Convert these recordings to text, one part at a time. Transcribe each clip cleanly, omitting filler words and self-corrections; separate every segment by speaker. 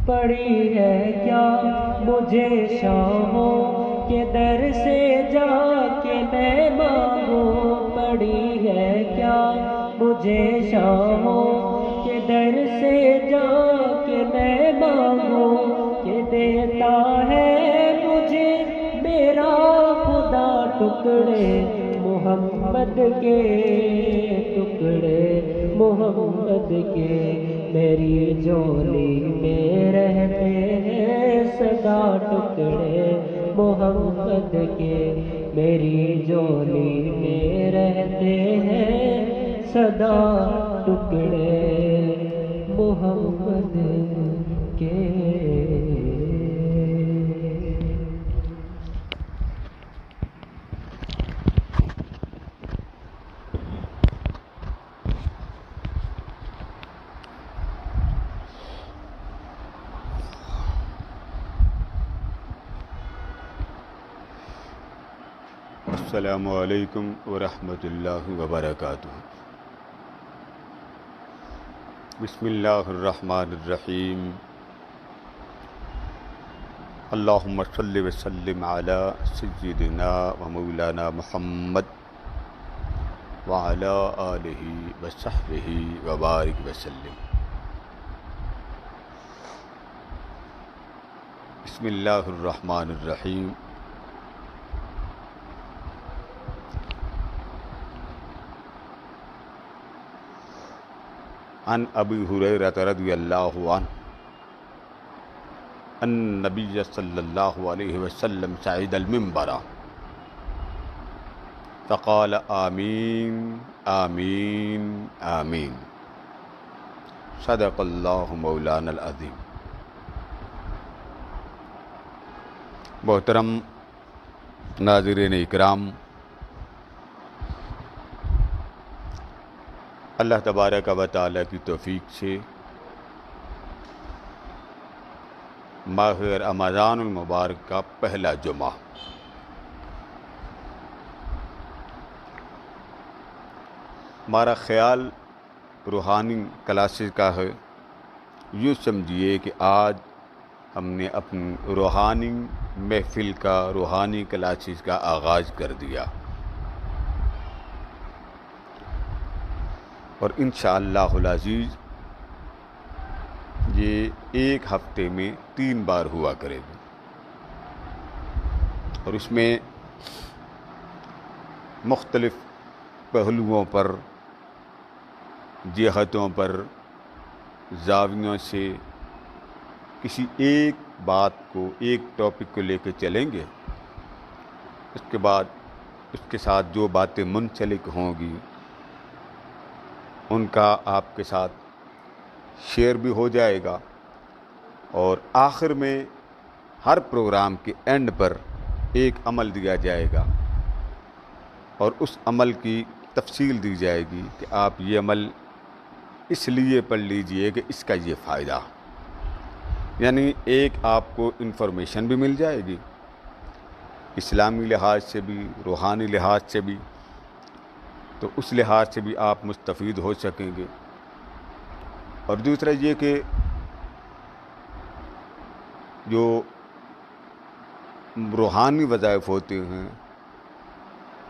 Speaker 1: پڑی ہے کیا مجھے شاموں کے در سے جا کے میں مانگوں، پڑی ہے کیا مجھے شاموں کے در سے جا کے میں مانگوں، کہ دیتا ہے مجھے میرا خدا ٹکڑے محمد کے، ٹکڑے محمد کے میری جولی میں رہتے ہیں سدا، ٹکڑے محمد کے میری جولی میں رہتے ہیں سدا، ٹکڑے محمد کے۔
Speaker 2: السلام علیکم ورحمۃ اللہ وبرکاتہ۔ بسم اللہ الرحمن الرحیم۔ اللہم صلی وسلم علی سیدنا و مولانا محمد وعلی آلہ وصحبہ وبارک وسلم۔ بسم اللہ الرحمن الرحیم۔ عن ابی ہریرہ رضی اللہ عنہ ان نبی صلی اللہ علیہ وسلم صعد المنبر فقال آمین آمین آمین، صدق اللہ مولانا العظیم۔ محترم ناظرین اکرام، اللہ تبارک و تعالیٰ کی توفیق سے ماہ رمضان المبارک کا پہلا جمعہ ہمارا خیال روحانی کلاسز کا ہے۔ یوں سمجھیے کہ آج ہم نے اپنی روحانی محفل کا، روحانی کلاسز کا آغاز کر دیا، اور انشاءاللہ العزیز یہ ایک ہفتے میں 3 بار ہوا کرے گی، اور اس میں مختلف پہلوؤں پر، جہتوں پر، زاویوں سے کسی ایک بات کو، ایک ٹاپک کو لے کے چلیں گے۔ اس کے بعد اس کے ساتھ جو باتیں منسلک ہوں گی ان کا آپ کے ساتھ شیئر بھی ہو جائے گا، اور آخر میں ہر پروگرام کے اینڈ پر ایک عمل دیا جائے گا، اور اس عمل کی تفصیل دی جائے گی کہ آپ یہ عمل اس لیے پڑھ لیجئے کہ اس کا یہ فائدہ، یعنی ایک آپ کو انفارمیشن بھی مل جائے گی، اسلامی لحاظ سے بھی، روحانی لحاظ سے بھی، تو اس لحاظ سے بھی آپ مستفید ہو سکیں گے۔ اور دوسرا یہ کہ جو روحانی وظائف ہوتے ہیں،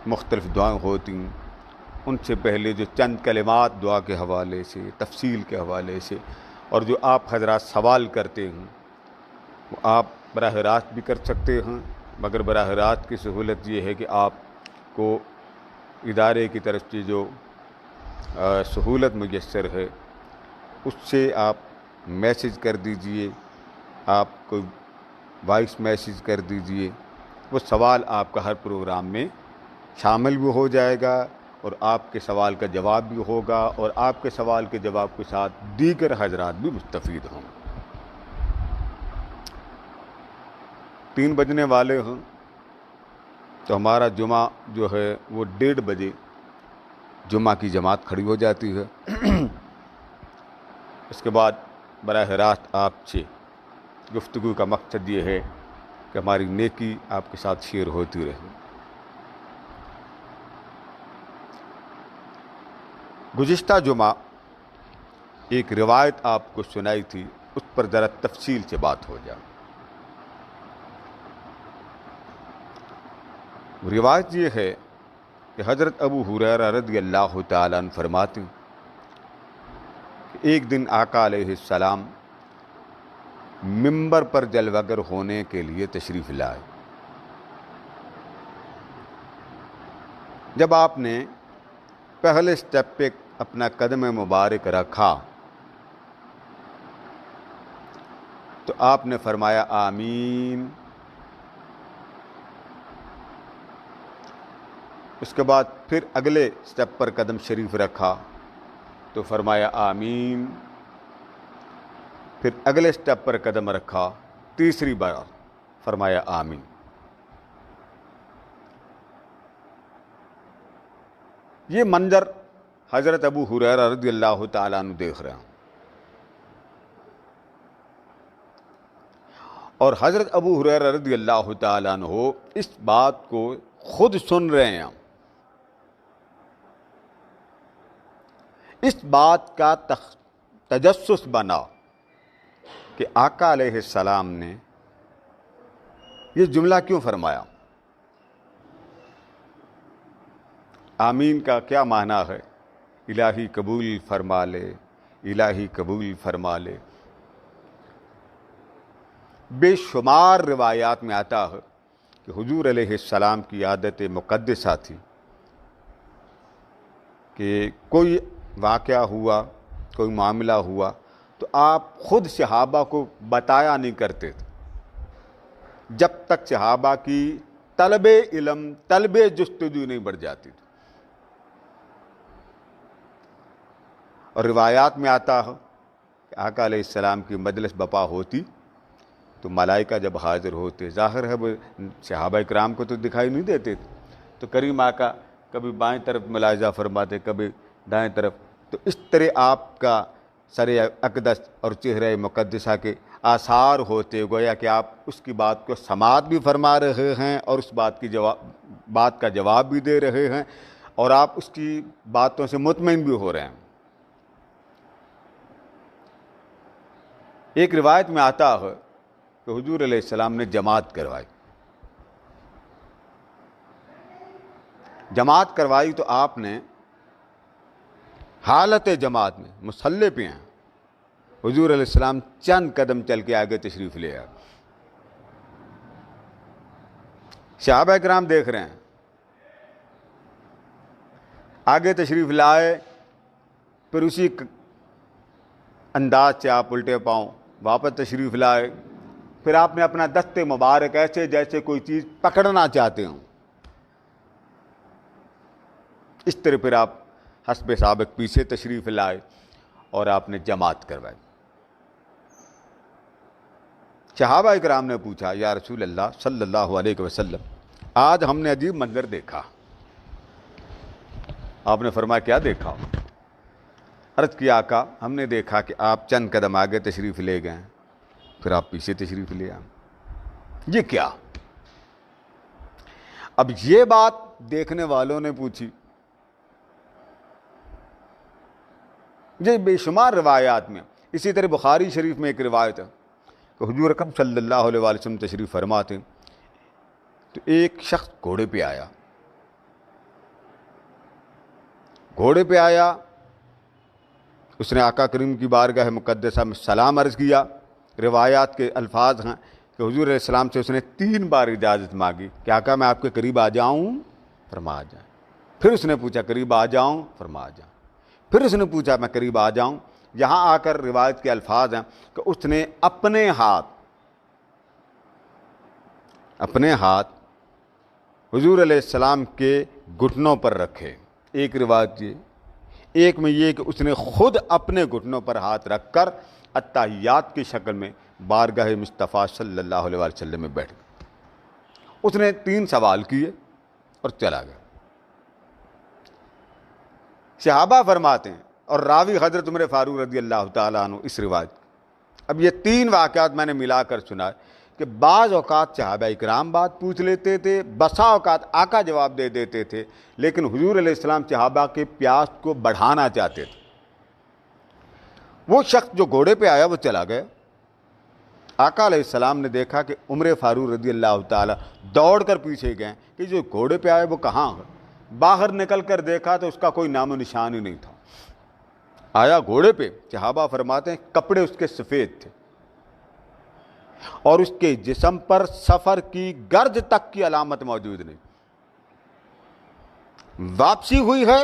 Speaker 2: مختلف دعائیں ہوتی ہیں، ان سے پہلے جو چند کلمات دعا کے حوالے سے، تفصیل کے حوالے سے، اور جو آپ حضرات سوال کرتے ہیں وہ آپ براہ راست بھی کر سکتے ہیں، مگر براہ راست کی سہولت یہ ہے کہ آپ کو ادارے کی طرف سے جو سہولت میسر ہے اس سے آپ میسج کر دیجئے، آپ کوئی وائس میسج کر دیجئے، وہ سوال آپ کا ہر پروگرام میں شامل بھی ہو جائے گا، اور آپ کے سوال کا جواب بھی ہوگا، اور آپ کے سوال کے جواب کے ساتھ دیگر حضرات بھی مستفید ہوں۔ 3 بجنے والے ہیں تو ہمارا جمعہ جو ہے وہ 1:30 بجے جمعہ کی جماعت کھڑی ہو جاتی ہے۔ اس کے بعد براہ راست آپ سے گفتگو کا مقصد یہ ہے کہ ہماری نیکی آپ کے ساتھ شیئر ہوتی رہے۔ گزشتہ جمعہ ایک روایت آپ کو سنائی تھی، اس پر ذرا تفصیل سے بات ہو جائے۔ روایت یہ ہے کہ حضرت ابو ہریرہ رضی اللہ تعالیٰ عنہ فرماتے ہیں کہ ایک دن آقا علیہ السلام منبر پر جلوہ گر ہونے کے لیے تشریف لائے۔ جب آپ نے پہلے سٹیپ پہ اپنا قدم مبارک رکھا تو آپ نے فرمایا آمین۔ اس کے بعد پھر اگلے سٹیپ پر قدم شریف رکھا تو فرمایا آمین۔ پھر اگلے سٹیپ پر قدم رکھا، تیسری بار فرمایا آمین۔ یہ منظر حضرت ابو ہریرہ رضی اللہ تعالیٰ عنہ دیکھ رہے ہیں، اور حضرت ابو ہریرہ رضی اللہ تعالیٰ عنہ اس بات کو خود سن رہے ہیں۔ اس بات کا تجسس بنا کہ آقا علیہ السلام نے یہ جملہ کیوں فرمایا۔ آمین کا کیا معنی ہے؟ الہی قبول فرما لے، الہی قبول فرما لے۔ بے شمار روایات میں آتا ہے کہ حضور علیہ السلام کی عادت مقدسہ تھی کہ کوئی واقعہ ہوا، کوئی معاملہ ہوا تو آپ خود صحابہ کو بتایا نہیں کرتے تھے جب تک صحابہ کی طلب علم، طلب جستجو نہیں بڑھ جاتی تھی۔ اور روایات میں آتا ہے کہ آقا علیہ السلام کی مجلس بپا ہوتی تو ملائکہ جب حاضر ہوتے، ظاہر ہے وہ صحابہ کرام کو تو دکھائی نہیں دیتے تھے، تو کریم آقا کبھی بائیں طرف ملاحظہ فرماتے، کبھی دائیں طرف، تو اس طرح آپ کا سر اقدس اور چہرہ مقدسہ کے آثار ہوتے، گویا کہ آپ اس کی بات کو سماعت بھی فرما رہے ہیں اور اس بات کا جواب بھی دے رہے ہیں، اور آپ اس کی باتوں سے مطمئن بھی ہو رہے ہیں۔ ایک روایت میں آتا ہے کہ حضور علیہ السلام نے جماعت کروائی۔ جماعت کروائی تو آپ نے حالت جماعت میں مصلی پہ ہیں، حضور علیہ السلام چند قدم چل کے آگے تشریف لے آئے۔ صحابہ کرام دیکھ رہے ہیں، آگے تشریف لائے، پھر اسی انداز سے آپ الٹے پاؤں واپس تشریف لائے، پھر آپ نے اپنا دست مبارک ایسے جیسے کوئی چیز پکڑنا چاہتے ہوں، اس طرح پھر آپ حسب سابق پیچھے تشریف لائے اور آپ نے جماعت کروائی۔ صحابہ کرام نے پوچھا یا رسول اللہ صلی اللہ علیہ وسلم، آج ہم نے عجیب منظر دیکھا۔ آپ نے فرمایا کیا دیکھا؟ عرض کیا آقا ہم نے دیکھا کہ آپ چند قدم آگے تشریف لے گئے، پھر آپ پیچھے تشریف لے آئے، یہ کیا؟ اب یہ بات دیکھنے والوں نے پوچھی۔ یہ بے شمار روایات میں، اسی طرح بخاری شریف میں ایک روایت ہے کہ حضور اکرم صلی اللہ علیہ وسلم تشریف فرماتے تو ایک شخص گھوڑے پہ آیا، اس نے آقا کریم کی بارگاہ مقدسہ میں سلام عرض کیا۔ روایات کے الفاظ ہیں کہ حضور علیہ السلام سے اس نے 3 بار اجازت مانگی کہ آقا میں آپ کے قریب آ جاؤں، فرما آ جائیں۔ پھر اس نے پوچھا قریب آ جاؤں، فرما آ جائیں۔ پھر اس نے پوچھا میں قریب آ جاؤں۔ یہاں آ کر روایت کے الفاظ ہیں کہ اس نے اپنے ہاتھ حضور علیہ السلام کے گھٹنوں پر رکھے۔ ایک روایت یہ، ایک میں یہ کہ اس نے خود اپنے گھٹنوں پر ہاتھ رکھ کر اتحیات کی شکل میں بارگاہ مصطفیٰ صلی اللہ علیہ وسلم میں بیٹھ گئے۔ اس نے 3 سوال کیے اور چلا گیا۔ صحابہ فرماتے ہیں اور راوی حضرت عمر فاروق رضی اللہ تعالیٰ عنہ اس روایت۔ اب یہ 3 واقعات میں نے ملا کر سنا کہ بعض اوقات صحابہ اکرام بات پوچھ لیتے تھے، بسا اوقات آقا جواب دے دیتے تھے، لیکن حضور علیہ السلام صحابہ کے پیاس کو بڑھانا چاہتے تھے۔ وہ شخص جو گھوڑے پہ آیا وہ چلا گیا۔ آقا علیہ السلام نے دیکھا کہ عمر فاروق رضی اللہ تعالیٰ دوڑ کر پیچھے گئے کہ جو گھوڑے پہ آئے وہ کہاں ہے۔ باہر نکل کر دیکھا تو اس کا کوئی نام و نشان ہی نہیں تھا۔ آیا گھوڑے پہ، صحابہ فرماتے ہیں کپڑے اس کے سفید تھے اور اس کے جسم پر سفر کی گرج تک کی علامت موجود نہیں۔ واپسی ہوئی ہے،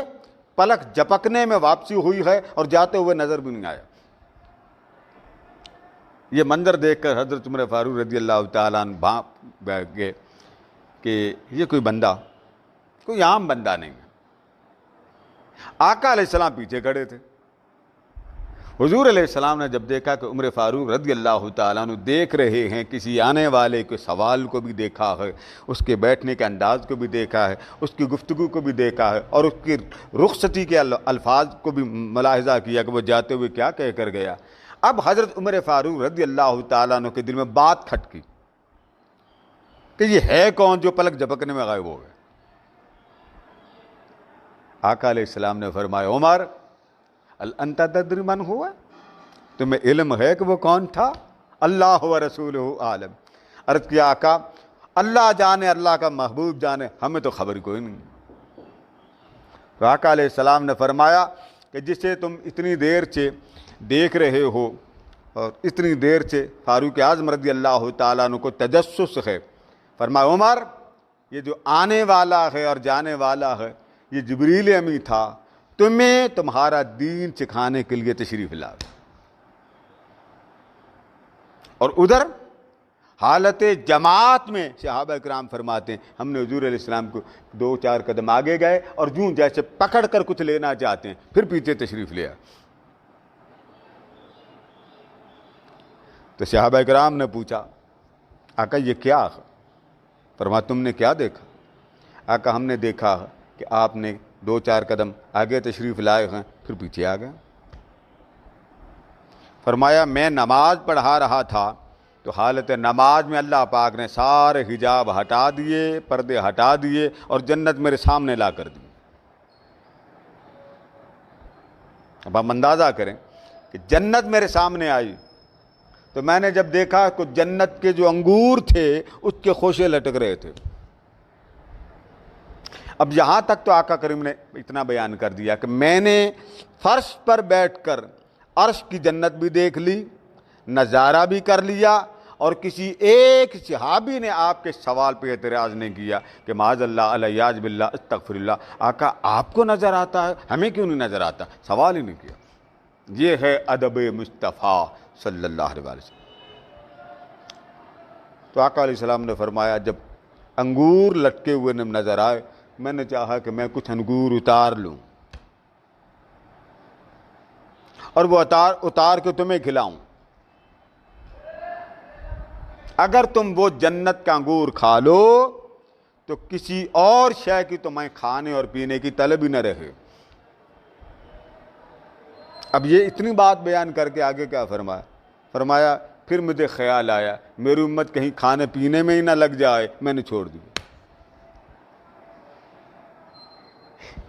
Speaker 2: پلک جھپکنے میں واپسی ہوئی ہے اور جاتے ہوئے نظر بھی نہیں آیا۔ یہ منظر دیکھ کر حضرت عمر فاروق رضی اللہ تعالیٰ عنہ بھانپ بیٹھ گئے کہ یہ کوئی بندہ کوئی عام بندہ نہیں ہے۔ آقا علیہ السلام پیچھے کھڑے تھے۔ حضور علیہ السلام نے جب دیکھا کہ عمر فاروق رضی اللہ تعالیٰ عنہ دیکھ رہے ہیں، کسی آنے والے کے سوال کو بھی دیکھا ہے، اس کے بیٹھنے کے انداز کو بھی دیکھا ہے، اس کی گفتگو کو بھی دیکھا ہے اور اس کی رخصتی کے الفاظ کو بھی ملاحظہ کیا کہ وہ جاتے ہوئے کیا کہہ کر گیا۔ اب حضرت عمر فاروق رضی اللہ تعالیٰ عنہ کے دل میں بات کھٹکی کہ یہ ہے کون جو پلک جھپکنے میں غائب ہو گئے۔ آقا علیہ السلام نے فرمایا عمر انت تدری من ہوا، تمہیں علم ہے کہ وہ کون تھا؟ اللہ و رسولہ عالم۔ عرض کیا آقا اللہ جانے، اللہ کا محبوب جانے، ہمیں تو خبر کوئی نہیں۔ تو آقا علیہ السلام نے فرمایا کہ جسے تم اتنی دیر سے دیکھ رہے ہو اور اتنی دیر سے فاروق اعظم رضی اللہ تعالیٰ عنہ کو تجسس ہے، فرمایا عمر یہ جو آنے والا ہے اور جانے والا ہے یہ جبریل امی تھا، تمہیں تمہارا دین سکھانے کے لیے تشریف لایا۔ اور ادھر حالت جماعت میں صحابہ کرام فرماتے ہیں ہم نے حضور علیہ السلام کو 2-4 قدم آگے گئے اور یوں جیسے پکڑ کر کچھ لینا چاہتے ہیں، پھر پیچھے تشریف لیا۔ تو صحابہ کرام نے پوچھا آقا یہ کیا ہے؟ فرمایا تم نے کیا دیکھا؟ آقا ہم نے دیکھا کہ آپ نے 2-4 قدم آگے تشریف لائے ہیں پھر پیچھے آ گئے۔ فرمایا میں نماز پڑھا رہا تھا تو حالت نماز میں اللہ پاک نے سارے حجاب ہٹا دیے، پردے ہٹا دیے اور جنت میرے سامنے لا کر دی۔ اب ہم اندازہ کریں کہ جنت میرے سامنے آئی تو میں نے جب دیکھا کہ جنت کے جو انگور تھے اس کے خوشے لٹک رہے تھے۔ اب یہاں تک تو آقا کریم نے اتنا بیان کر دیا کہ میں نے فرش پر بیٹھ کر عرش کی جنت بھی دیکھ لی، نظارہ بھی کر لیا، اور کسی ایک صحابی نے آپ کے سوال پہ اعتراض نہیں کیا کہ معاذ اللہ الیاذ باللہ استغفر اللہ، آقا آپ کو نظر آتا ہے ہمیں کیوں نہیں نظر آتا؟ سوال ہی نہیں کیا۔ یہ ہے ادب مصطفیٰ صلی اللہ علیہ وسلم۔ تو آقا علیہ السلام نے فرمایا جب انگور لٹکے ہوئے نظر آئے میں نے چاہا کہ میں کچھ انگور اتار لوں اور وہ اتار کے تمہیں کھلاؤں۔ اگر تم وہ جنت کا انگور کھا لو تو کسی اور شے کی تمہیں کھانے اور پینے کی طلب ہی نہ رہے۔ اب یہ اتنی بات بیان کر کے آگے کیا فرمایا پھر مجھے خیال آیا میری امت کہیں کھانے پینے میں ہی نہ لگ جائے، میں نے چھوڑ دی۔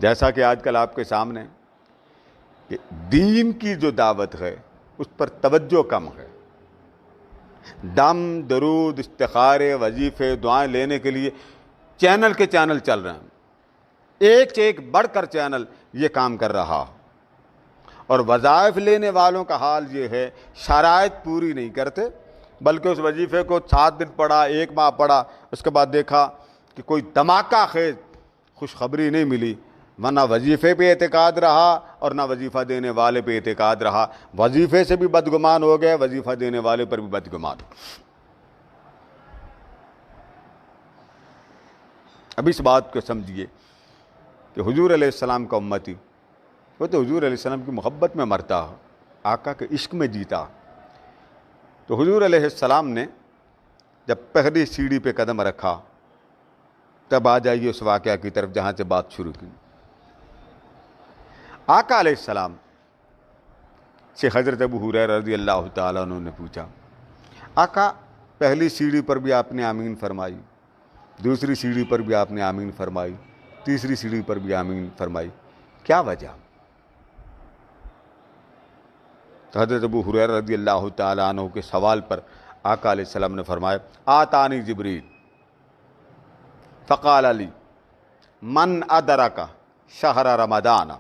Speaker 2: جیسا کہ آج کل آپ کے سامنے کہ دین کی جو دعوت ہے اس پر توجہ کم ہے، دم درود استخارے وظیفے دعائیں لینے کے لیے چینل کے چینل چل رہے ہیں، ایک سے ایک بڑھ کر چینل یہ کام کر رہا، اور وظائف لینے والوں کا حال یہ ہے شرائط پوری نہیں کرتے بلکہ اس وظیفے کو 7 دن پڑھا، 1 ماہ پڑھا، اس کے بعد دیکھا کہ کوئی دھماکہ خیز خوشخبری نہیں ملی، نہ وظیفے پہ اعتقاد رہا اور نہ وظیفہ دینے والے پہ اعتقاد رہا، وظیفے سے بھی بدگمان ہو گئے، وظیفہ دینے والے پر بھی بدگمان۔ اب اس بات کو سمجھیے کہ حضور علیہ السلام کا امتی وہ تو حضور علیہ السلام کی محبت میں مرتا، آقا کے عشق میں جیتا۔ تو حضور علیہ السلام نے جب پہلی سیڑھی پہ قدم رکھا تب آ جائیے اس واقعہ کی طرف جہاں سے بات شروع کی۔ آقا علیہ السلام سے حضرت ابو ہریرہ رضی اللہ تعالیٰ عنہ نے پوچھا آقا پہلی سیڑھی پر بھی آپ نے آمین فرمائی، دوسری سیڑھی پر بھی آپ نے آمین فرمائی، تیسری سیڑھی پر بھی آمین فرمائی، کیا وجہ؟ تو حضرت ابو ہریرہ رضی اللہ تعالیٰ عنہ کے سوال پر آقا علیہ السلام نے فرمایا آتانی جبریل فقال علی من ادرک شہر رمضان،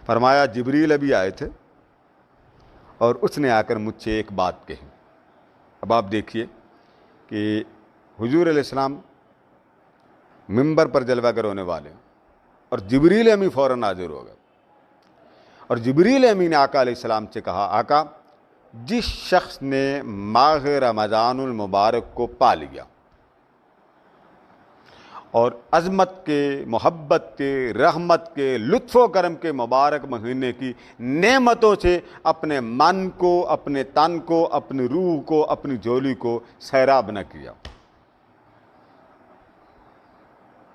Speaker 2: فرمایا جبریل ابھی آئے تھے اور اس نے آ کر مجھ سے ایک بات کہی۔ اب آپ دیکھیے کہ حضور علیہ السلام ممبر پر جلوہ گر ہونے والے ہیں اور جبریل امی فوراً حاضر ہو گئے، اور جبریل امی نے آقا علیہ السلام سے کہا آقا جس شخص نے ماہ رمضان المبارک کو پا لیا اور عظمت کے، محبت کے، رحمت کے، لطف و کرم کے مبارک مہینے کی نعمتوں سے اپنے من کو، اپنے تن کو، اپنی روح کو، اپنی جھولی کو سیراب نہ کیا،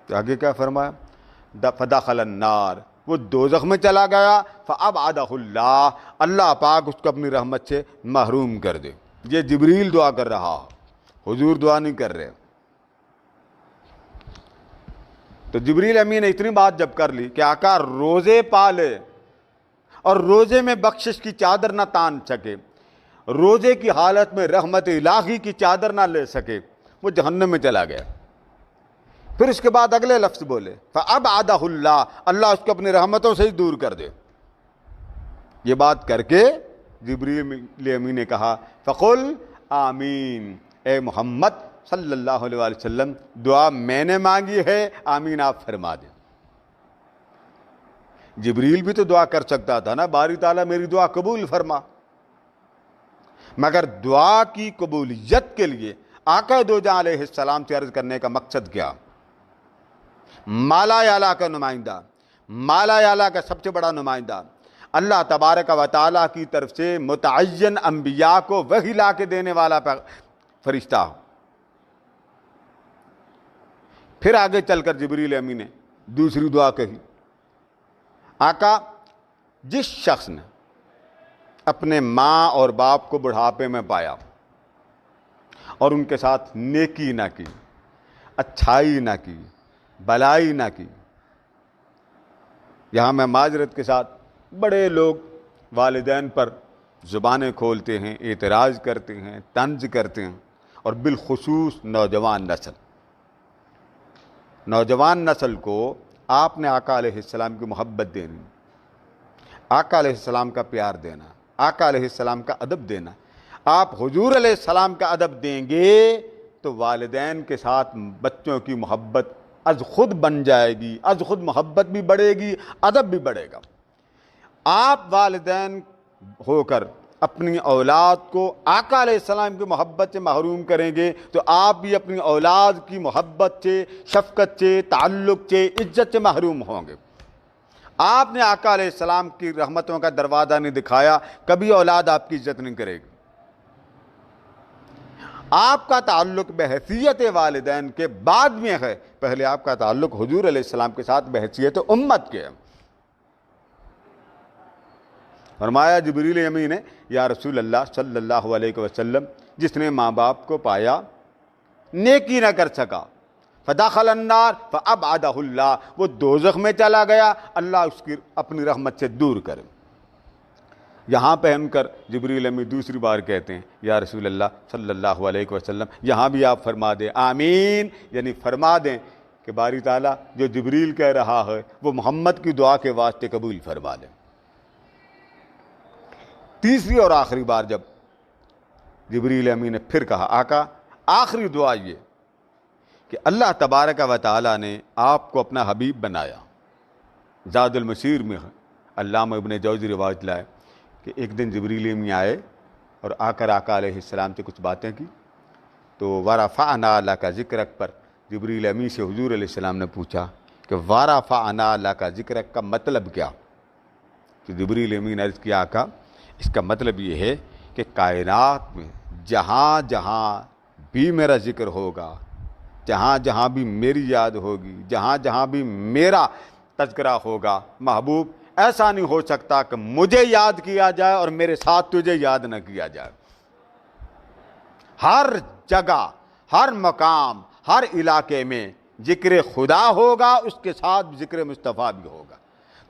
Speaker 2: تو آگے کیا فرمایا فدخل النار، وہ دوزخ میں چلا گیا، فابعدہ اللہ، اللہ پاک اس کو اپنی رحمت سے محروم کر دے۔ یہ جبریل دعا کر رہا، حضور دعا نہیں کر رہے۔ تو جبریل امین نے اتنی بات جب کر لی کہ آقا روزے پالے اور روزے میں بخشش کی چادر نہ تان سکے، روزے کی حالت میں رحمت الہی کی چادر نہ لے سکے، وہ جہنم میں چلا گیا۔ پھر اس کے بعد اگلے لفظ بولے فابعدہ اللہ، اللہ اس کو اپنی رحمتوں سے ہی دور کر دے۔ یہ بات کر کے جبریل امین نے کہا فقل آمین، اے محمد صلی اللہ علیہ وآلہ وسلم دعا میں نے مانگی ہے، آمین آپ فرما دیں۔ جبریل بھی تو دعا کر سکتا تھا نا، باری تعالیٰ میری دعا قبول فرما، مگر دعا کی قبولیت کے لیے آقا دو جہاں علیہ السلام سے عرض کرنے کا مقصد کیا؟ مالا اعلیٰ کا نمائندہ، مالا اعلیٰ کا سب سے بڑا نمائندہ، اللہ تبارک و تعالیٰ کی طرف سے متعین انبیاء کو وحی لا کے دینے والا فرشتہ۔ پھر آگے چل کر جبریل امین نے دوسری دعا کہی آقا جس شخص نے اپنے ماں اور باپ کو بڑھاپے میں پایا اور ان کے ساتھ نیکی نہ کی، اچھائی نہ کی، بلائی نہ کی، یہاں میں معذرت کے ساتھ بڑے لوگ والدین پر زبانیں کھولتے ہیں، اعتراض کرتے ہیں، طنز کرتے ہیں، اور بالخصوص نوجوان نسل کو آپ نے آقا علیہ السلام کی محبت دینی، آقا علیہ السلام کا پیار دینا، آقا علیہ السلام کا ادب دینا۔ آپ حضور علیہ السلام کا ادب دیں گے تو والدین کے ساتھ بچوں کی محبت از خود بن جائے گی، از خود محبت بھی بڑھے گی، ادب بھی بڑھے گا۔ آپ والدین ہو کر اپنی اولاد کو آقا علیہ السلام کی محبت سے محروم کریں گے تو آپ بھی اپنی اولاد کی محبت سے، شفقت سے، تعلق سے، عزت سے محروم ہوں گے۔ آپ نے آقا علیہ السلام کی رحمتوں کا دروازہ نہیں دکھایا، کبھی اولاد آپ کی عزت نہیں کرے گی۔ آپ کا تعلق بحیثیت والدین کے بعد میں ہے، پہلے آپ کا تعلق حضور علیہ السلام کے ساتھ بحیثیت امت کے ہے۔ فرمایا جبریل امین نے یا رسول اللہ صلی اللہ علیہ وسلم جس نے ماں باپ کو پایا نیکی نہ کر سکا، فدخل النار فابعدہ اللہ، وہ دوزخ میں چلا گیا، اللہ اس کی اپنی رحمت سے دور کرے۔ یہاں پہن کر جبریل امین دوسری بار کہتے ہیں یا رسول اللہ صلی اللہ علیہ وسلم یہاں بھی آپ فرما دیں آمین، یعنی فرما دیں کہ باری تعالیٰ جو جبریل کہہ رہا ہے وہ محمد کی دعا کے واسطے قبول فرما دیں۔ تیسری اور آخری بار جب جبریل امین نے پھر کہا آقا آخری دعا یہ کہ اللہ تبارک و تعالیٰ نے آپ کو اپنا حبیب بنایا۔ زاد المسیر میں علامہ ابن جوزی روایت لائے کہ ایک دن جبریل امین آئے اور آ کر آقا علیہ السلام سے کچھ باتیں کی، تو ورفعنا لک ذکرک پر جبریل امین سے حضور علیہ السلام نے پوچھا کہ ورفعنا لک ذکرک کا مطلب کیا؟ تو جبریل امین نے عرض کیا آقا اس کا مطلب یہ ہے کہ کائنات میں جہاں جہاں بھی میرا ذکر ہوگا، جہاں جہاں بھی میری یاد ہوگی، جہاں جہاں بھی میرا تذکرہ ہوگا، محبوب ایسا نہیں ہو سکتا کہ مجھے یاد کیا جائے اور میرے ساتھ تجھے یاد نہ کیا جائے۔ ہر جگہ، ہر مقام، ہر علاقے میں ذکر خدا ہوگا، اس کے ساتھ ذکر مصطفیٰ بھی ہوگا۔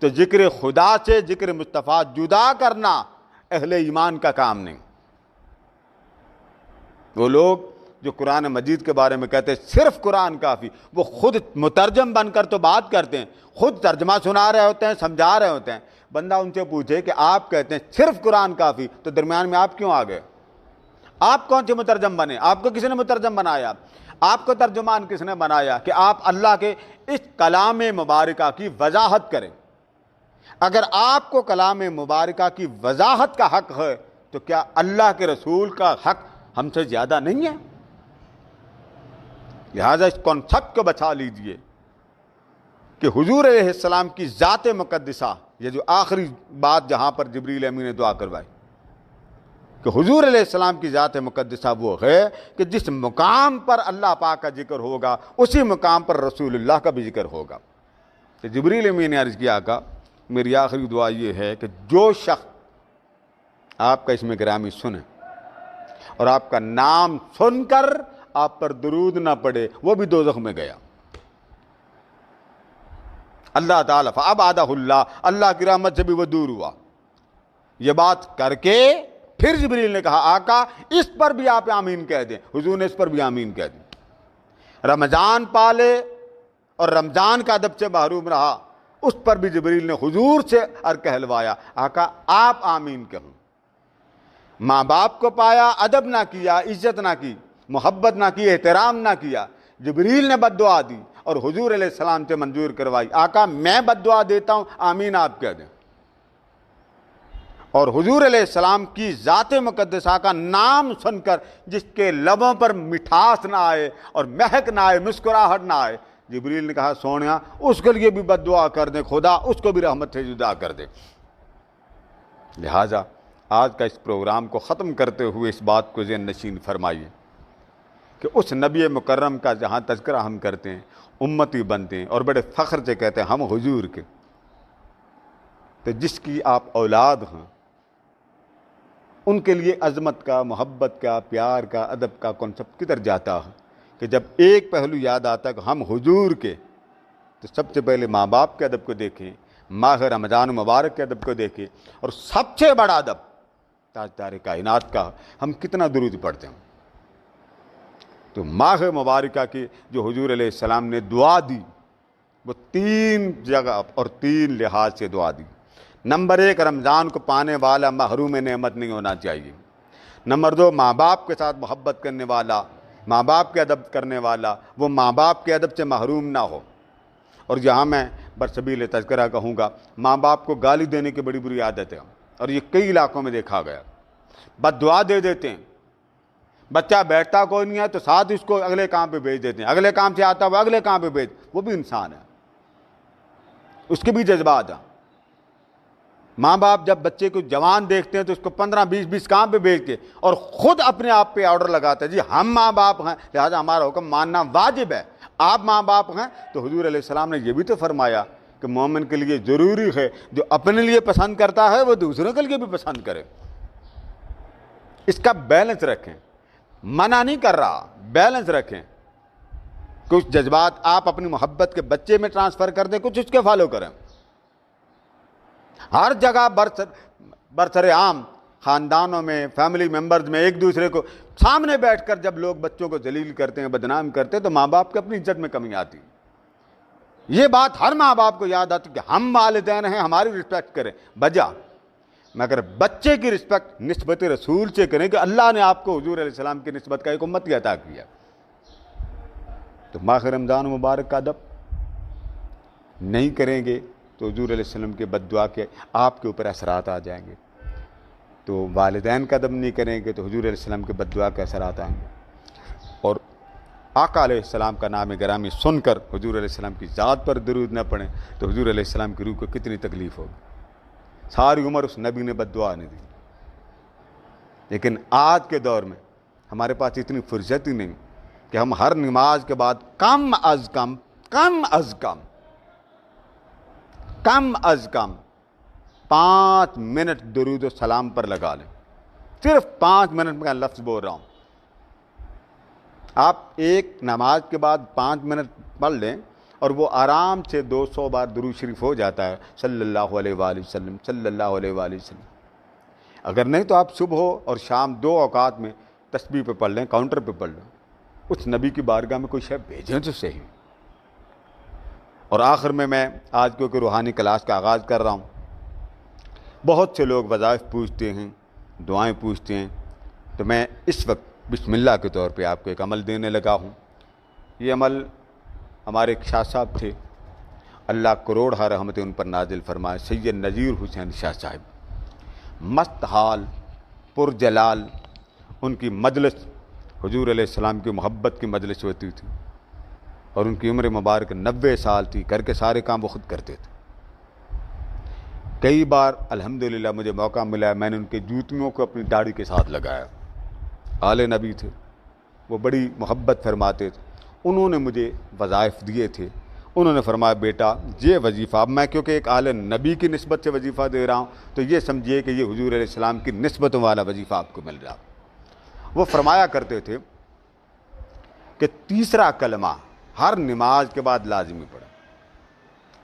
Speaker 2: تو ذکر خدا سے ذکر مصطفیٰ جدا کرنا اہل ایمان کا کام نہیں۔ وہ لوگ جو قرآن مجید کے بارے میں کہتے ہیں صرف قرآن کافی، وہ خود مترجم بن کر تو بات کرتے ہیں، خود ترجمہ سنا رہے ہوتے ہیں، سمجھا رہے ہوتے ہیں۔ بندہ ان سے پوچھے کہ آپ کہتے ہیں صرف قرآن کافی، تو درمیان میں آپ کیوں آ گئے؟ آپ کون سے مترجم بنے؟ آپ کو کس نے مترجم بنایا؟ آپ کو ترجمان کس نے بنایا کہ آپ اللہ کے اس کلام مبارکہ کی وضاحت کریں؟ اگر آپ کو کلام مبارکہ کی وضاحت کا حق ہے تو کیا اللہ کے رسول کا حق ہم سے زیادہ نہیں ہے؟ لہذا اس کانسیپٹ کو بچا لیجئے کہ حضور علیہ السلام کی ذات مقدسہ، یہ جو آخری بات جہاں پر جبریل امین نے دعا کروائی کہ حضور علیہ السلام کی ذات مقدسہ وہ ہے کہ جس مقام پر اللہ پاک کا ذکر ہوگا اسی مقام پر رسول اللہ کا بھی ذکر ہوگا۔ کہ جبریل امین نے عرض کیا آقا میری آخری دعا یہ ہے کہ جو شخص آپ کا اسم گرامی سنے اور آپ کا نام سن کر آپ پر درود نہ پڑے وہ بھی دوزخ میں گیا۔ اللہ تعالیٰ فَأَبْعَدَهُ اللہ، اللہ کی رحمت سے بھی وہ دور ہوا۔ یہ بات کر کے پھر جبریل نے کہا آقا اس پر بھی آپ آمین کہہ دیں۔ حضور نے اس پر بھی آمین کہہ دی۔ رمضان پالے اور رمضان کا ادب سے محروم رہا، اس پر بھی جبریل نے حضور سے کہلوایا آقا آپ آمین کہوں۔ ماں باپ کو پایا، ادب نہ کیا، عزت نہ کی، محبت نہ کی، احترام نہ کیا، جبریل نے بد دعا دی اور حضور علیہ السلام سے منظور کروائی آقا میں بد دعا دیتا ہوں آمین آپ کہہ دیں۔ اور حضور علیہ السلام کی ذات مقدسہ کا نام سن کر جس کے لبوں پر مٹھاس نہ آئے اور مہک نہ آئے، مسکراہٹ نہ آئے، جبریل نے کہا سونیا اس کے لیے بھی بد دعا کر دیں، خدا اس کو بھی رحمت سے جدا کر دے۔ لہٰذا آج کا اس پروگرام کو ختم کرتے ہوئے اس بات کو ذہن نشین فرمائیے کہ اس نبی مکرم کا جہاں تذکرہ ہم کرتے ہیں، امتی بنتے ہیں اور بڑے فخر سے کہتے ہیں ہم حضور کے، تو جس کی آپ اولاد ہیں ان کے لیے عظمت کا، محبت کا، پیار کا، ادب کا کنسپٹ کدھر جاتا ہے کہ جب ایک پہلو یاد آتا ہے کہ ہم حضور کے، تو سب سے پہلے ماں باپ کے ادب کو دیکھیں، ماہ رمضان مبارک کے ادب کو دیکھیں، اور سب سے بڑا ادب تاجدار کائنات کا ہم کتنا درود پڑھتے ہیں۔ تو ماہ مبارکہ کی جو حضور علیہ السلام نے دعا دی وہ 3 جگہ اور 3 لحاظ سے دعا دی۔ نمبر 1 رمضان کو پانے والا محروم نعمت نہیں ہونا چاہیے۔ نمبر 2 ماں باپ کے ساتھ محبت کرنے والا، ماں باپ کے ادب کرنے والا، وہ ماں باپ کے ادب سے محروم نہ ہو۔ اور یہاں میں برسبیل تذکرہ کہوں گا، ماں باپ کو گالی دینے کی بڑی بری عادت ہے اور یہ کئی علاقوں میں دیکھا گیا۔ بد دعا دے دیتے ہیں، بچہ بیٹھتا کوئی نہیں ہے تو ساتھ اس کو اگلے کام پہ بھیج دیتے ہیں، اگلے کام سے آتا ہوا اگلے کام پہ بھیج، وہ بھی انسان ہے، اس کے بھی جذبات ہیں۔ ماں باپ جب بچے کو جوان دیکھتے ہیں تو اس کو 15-20 کام پہ بھیجتے اور خود اپنے آپ پہ آرڈر لگاتے ہیں جی ہم ماں باپ ہیں لہذا ہمارا حکم ماننا واجب ہے، آپ ماں باپ ہیں۔ تو حضور علیہ السلام نے یہ بھی تو فرمایا کہ مومن کے لیے ضروری ہے جو اپنے لیے پسند کرتا ہے وہ دوسروں کے لیے بھی پسند کرے۔ اس کا بیلنس رکھیں، منع نہیں کر رہا، بیلنس رکھیں۔ کچھ جذبات آپ اپنی محبت کے بچے میں ٹرانسفر کر دیں، کچھ اس کے فالو کریں۔ ہر جگہ برسر عام خاندانوں میں، فیملی ممبرز میں ایک دوسرے کو سامنے بیٹھ کر جب لوگ بچوں کو ذلیل کرتے ہیں، بدنام کرتے ہیں، تو ماں باپ کی اپنی عزت میں کمی آتی۔ یہ بات ہر ماں باپ کو یاد آتی کہ ہم والدین ہیں، ہماری رسپیکٹ کریں بجا، مگر بچے کی رسپیکٹ نسبت رسول سے کریں کہ اللہ نے آپ کو حضور علیہ السلام کی نسبت کا ایک امتی عطا کیا۔ تو ماہ رمضان مبارک کا ادب نہیں کریں گے تو حضور علیہ السلام کے بد دعا کے آپ کے اوپر اثرات آ جائیں گے۔ تو والدین کا ادب نہیں کریں گے تو حضور علیہ السلام کے بد دعا کے اثرات آئیں گے۔ اور آقا علیہ السلام کا نام گرامی سن کر حضور علیہ السلام کی ذات پر درود نہ پڑھیں تو حضور علیہ السلام کی روح کو کتنی تکلیف ہوگی۔ ساری عمر اس نبی نے بد دعا نہیں دی، لیکن آج کے دور میں ہمارے پاس اتنی فرصت ہی نہیں کہ ہم ہر نماز کے بعد کم از کم 5 منٹ درود و سلام پر لگا لیں۔ صرف 5 منٹ میں لفظ بول رہا ہوں۔ آپ ایک نماز کے بعد 5 منٹ پڑھ لیں اور وہ آرام سے 200 بار درود شریف ہو جاتا ہے صلی اللہ علیہ وآلہ وسلم، صلی اللہ علیہ وآلہ وسلم۔ اگر نہیں تو آپ صبح اور شام 2 اوقات میں تسبیح پہ پڑھ لیں، کاؤنٹر پہ پڑھ لیں، اس نبی کی بارگاہ میں کوئی شے بھیجیں تو صحیح۔ اور آخر میں آج کیونکہ روحانی کلاس کا آغاز کر رہا ہوں، بہت سے لوگ وظائف پوچھتے ہیں، دعائیں پوچھتے ہیں، تو میں اس وقت بسم اللہ کے طور پہ آپ کو ایک عمل دینے لگا ہوں۔ یہ عمل ہمارے ایک شاہ صاحب تھے، اللہ کروڑ ہا رحمت ان پر نازل فرمائے، سید نذیر حسین شاہ صاحب، مست حال پر جلال، ان کی مجلس حضور علیہ السلام کی محبت کی مجلس ہوتی تھی، اور ان کی عمر مبارک 90 سال تھی، گھر کے سارے کام وہ خود کرتے تھے۔ کئی بار الحمدللہ مجھے موقع ملا، میں نے ان کے جوتیوں کو اپنی داڑھی کے ساتھ لگایا۔ آل نبی تھے، وہ بڑی محبت فرماتے تھے، انہوں نے مجھے وظائف دیے تھے۔ انہوں نے فرمایا بیٹا یہ وظیفہ، اب میں کیونکہ ایک آل نبی کی نسبت سے وظیفہ دے رہا ہوں تو یہ سمجھیے کہ یہ حضور علیہ السلام کی نسبتوں والا وظیفہ آپ کو مل رہا۔ وہ فرمایا کرتے تھے کہ تیسرا کلمہ ہر نماز کے بعد لازمی پڑھیں،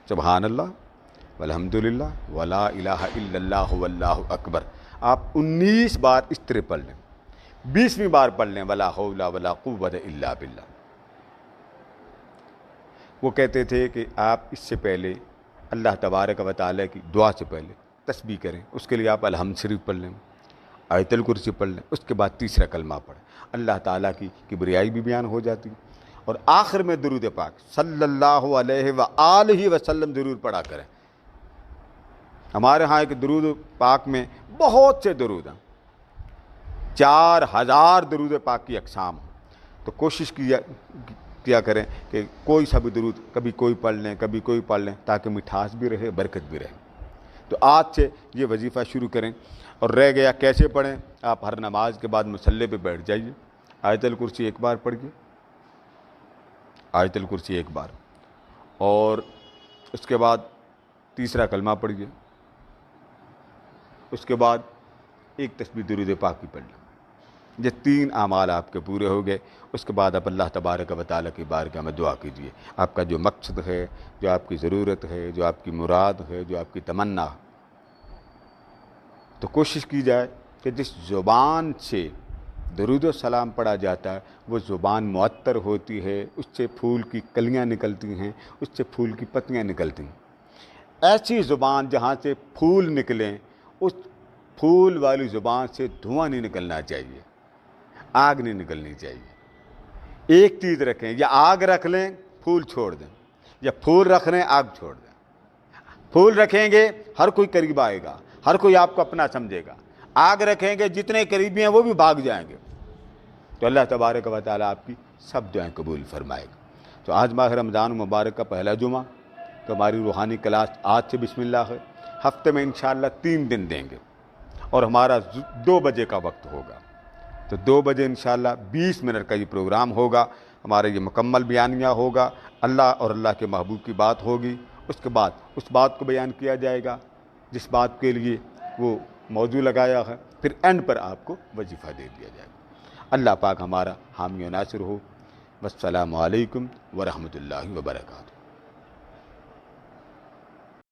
Speaker 2: سبحان اللہ والحمدللہ ولا الہ الا اللہ واللہ اکبر۔ آپ 19 بار اس طرح پڑھ لیں، 20ویں بار پڑھ لیں ولا حول ولا قوت الا باللہ۔ وہ کہتے تھے کہ آپ اس سے پہلے اللہ تبارک و تعالیٰ کی دعا سے پہلے تسبیح کریں، اس کے لیے آپ الحمد شریف پڑھ لیں، آیت الکرسی پڑھ لیں، اس کے بعد تیسرا کلمہ پڑھیں، اللہ تعالیٰ کی کبریائی بھی بیان ہو جاتی، اور آخر میں درود پاک صلی اللہ علیہ وآلہ وسلم ضرور پڑھا کریں۔ ہمارے ہاں ایک درود پاک میں بہت سے درود ہیں، 4000 درود پاک کی اقسام ہیں، تو کوشش کیا کریں کہ کوئی سا بھی درود کبھی کوئی پڑھ لیں، کبھی کوئی پڑھ لیں، تاکہ مٹھاس بھی رہے، برکت بھی رہے۔ تو آج سے یہ وظیفہ شروع کریں۔ اور رہ گیا کیسے پڑھیں، آپ ہر نماز کے بعد مصلی پہ بیٹھ جائیے، آیت الکرسی ایک بار پڑھیے، آیت الکرسی ایک بار، اور اس کے بعد تیسرا کلمہ پڑھیے، اس کے بعد ایک تسبیح درود پاک کی پڑھ لیں۔ یہ 3 اعمال آپ کے پورے ہو گئے۔ اس کے بعد آپ اللہ تبارک و تعالیٰ کی بارگاہ میں دعا کیجیے، آپ کا جو مقصد ہے، جو آپ کی ضرورت ہے، جو آپ کی مراد ہے، جو آپ کی تمنا ہے۔ تو کوشش کی جائے کہ جس زبان سے درود و سلام پڑھا جاتا ہے وہ زبان معطر ہوتی ہے، اس سے پھول کی کلیاں نکلتی ہیں، اس سے پھول کی پتیاں نکلتی ہیں۔ ایسی زبان جہاں سے پھول نکلیں، اس پھول والی زبان سے دھواں نہیں نکلنا چاہیے، آگ نہیں نکلنی چاہیے۔ ایک چیز رکھیں، یا آگ رکھ لیں پھول چھوڑ دیں، یا پھول رکھ لیں آگ چھوڑ دیں۔ پھول رکھیں گے ہر کوئی قریب آئے گا، ہر کوئی آپ کو اپنا سمجھے گا۔ آگ رکھیں گے جتنے قریبی ہیں وہ بھی بھاگ جائیں گے۔ تو اللہ تبارک و تعالیٰ آپ کی سب دعائیں قبول فرمائے گا۔ تو آج ماہ رمضان مبارک کا پہلا جمعہ، تو ہماری روحانی کلاس آج سے بسم اللہ ہے، ہفتے میں انشاءاللہ 3 دن دیں گے، اور ہمارا 2 بجے کا وقت ہوگا۔ تو 2 بجے انشاءاللہ 20 منٹ کا یہ پروگرام ہوگا، ہمارا یہ مکمل بیانیہ ہوگا، اللہ اور اللہ کے محبوب کی بات ہوگی۔ اس کے بعد اس بات کو بیان کیا جائے گا جس بات کے لیے وہ موضوع لگایا ہے، پھر اینڈ پر آپ کو وظیفہ دے دیا جائے گا۔ اللہ پاک ہمارا حامی و ناصر ہو۔ والسلام علیکم ورحمۃ اللہ وبرکاتہ۔